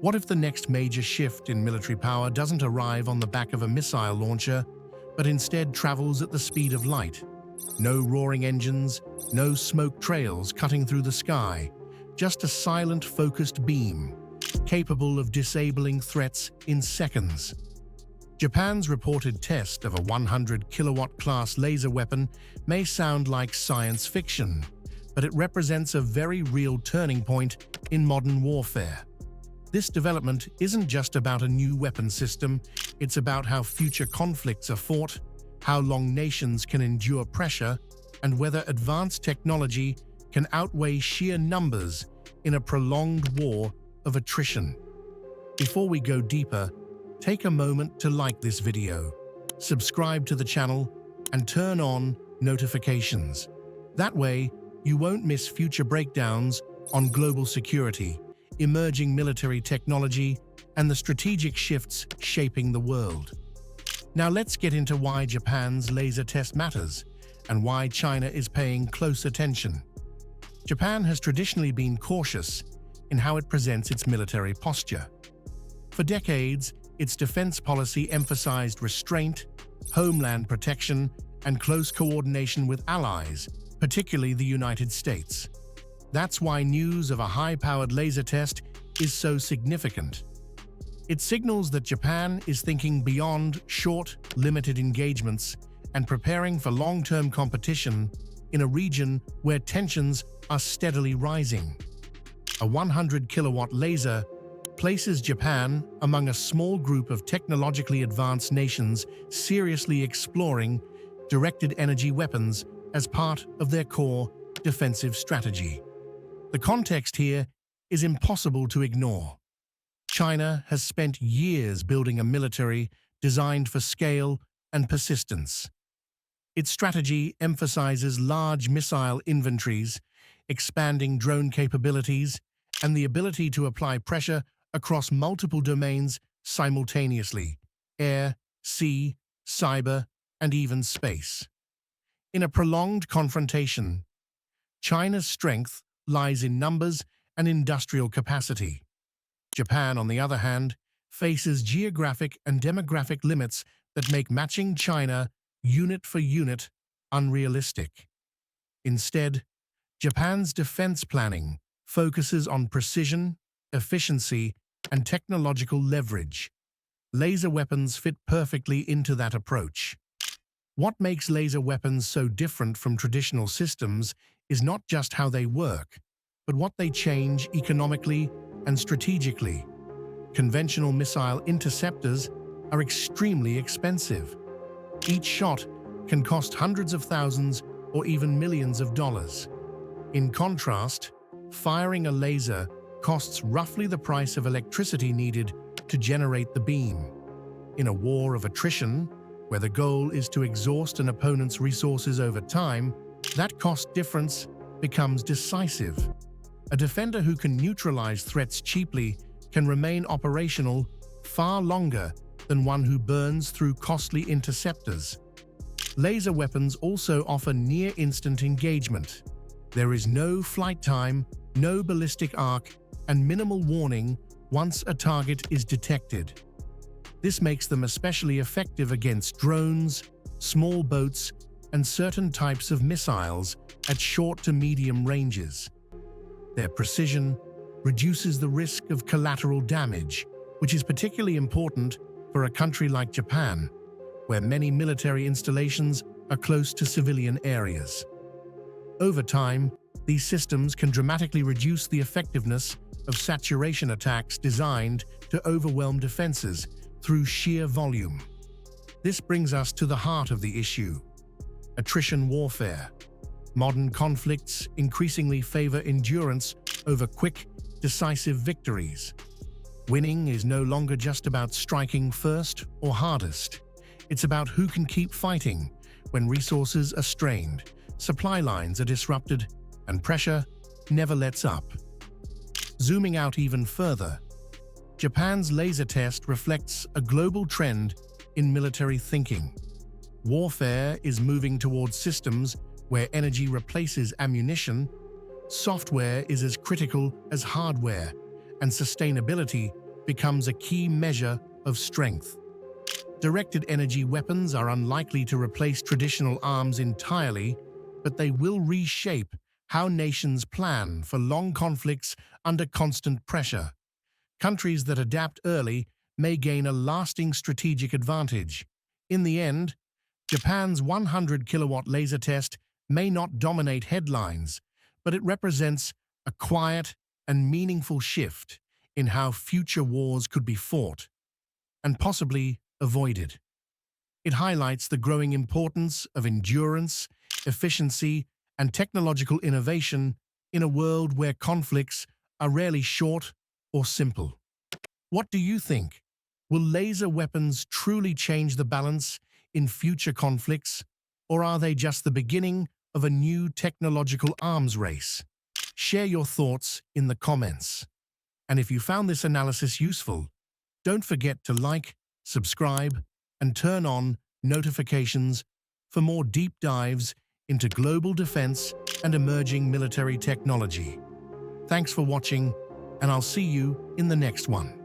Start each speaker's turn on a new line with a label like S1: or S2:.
S1: What if the next major shift in military power doesn't arrive on the back of a missile launcher, but instead travels at the speed of light? No roaring engines, no smoke trails cutting through the sky, just a silent, focused beam, capable of disabling threats in seconds. Japan's reported test of a 100-kilowatt-class laser weapon may sound like science fiction, but it represents a very real turning point in modern warfare. This development isn't just about a new weapon system, it's about how future conflicts are fought, how long nations can endure pressure, and whether advanced technology can outweigh sheer numbers in a prolonged war of attrition. Before we go deeper, take a moment to like this video, subscribe to the channel, and turn on notifications. That way, you won't miss future breakdowns on global security, emerging military technology, and the strategic shifts shaping the world. Now let's get into why Japan's laser test matters and why China is paying close attention. Japan has traditionally been cautious in how it presents its military posture. For decades, its defense policy emphasized restraint, homeland protection, and close coordination with allies, particularly the United States. That's why news of a high-powered laser test is so significant. It signals that Japan is thinking beyond short, limited engagements and preparing for long-term competition in a region where tensions are steadily rising. A 100-kilowatt laser places Japan among a small group of technologically advanced nations seriously exploring directed energy weapons as part of their core defensive strategy. The context here is impossible to ignore. China has spent years building a military designed for scale and persistence. Its strategy emphasizes large missile inventories, expanding drone capabilities, and the ability to apply pressure across multiple domains simultaneously: air, sea, cyber, and even space. In a prolonged confrontation, China's strength lies in numbers and industrial capacity. Japan, on the other hand, faces geographic and demographic limits that make matching China unit for unit unrealistic. Instead, Japan's defense planning focuses on precision, efficiency, and technological leverage. Laser weapons fit perfectly into that approach. What makes laser weapons so different from traditional systems is not just how they work, but what they change economically and strategically. Conventional missile interceptors are extremely expensive. Each shot can cost hundreds of thousands or even millions of dollars. In contrast, firing a laser costs roughly the price of electricity needed to generate the beam. In a war of attrition, where the goal is to exhaust an opponent's resources over time, that cost difference becomes decisive. A defender who can neutralize threats cheaply can remain operational far longer than one who burns through costly interceptors. Laser weapons also offer near-instant engagement. There is no flight time, no ballistic arc, and minimal warning once a target is detected. This makes them especially effective against drones, small boats, and certain types of missiles at short to medium ranges. Their precision reduces the risk of collateral damage, which is particularly important for a country like Japan, where many military installations are close to civilian areas. Over time, these systems can dramatically reduce the effectiveness of saturation attacks designed to overwhelm defenses through sheer volume. This brings us to the heart of the issue: attrition warfare. Modern conflicts increasingly favor endurance over quick, decisive victories. Winning is no longer just about striking first or hardest. It's about who can keep fighting when resources are strained, supply lines are disrupted, and pressure never lets up. Zooming out even further, Japan's laser test reflects a global trend in military thinking. Warfare is moving towards systems where energy replaces ammunition, software is as critical as hardware, and sustainability becomes a key measure of strength. Directed energy weapons are unlikely to replace traditional arms entirely, but they will reshape how nations plan for long conflicts under constant pressure. Countries that adapt early may gain a lasting strategic advantage. In the end, Japan's 100-kilowatt laser test may not dominate headlines, but it represents a quiet and meaningful shift in how future wars could be fought and possibly avoided. It highlights the growing importance of endurance, efficiency, and technological innovation in a world where conflicts are rarely short or simple. What do you think? Will laser weapons truly change the balance in future conflicts, or are they just the beginning of a new technological arms race? Share your thoughts in the comments. And if you found this analysis useful, don't forget to like, subscribe, and turn on notifications for more deep dives into global defense and emerging military technology. Thanks for watching, and I'll see you in the next one.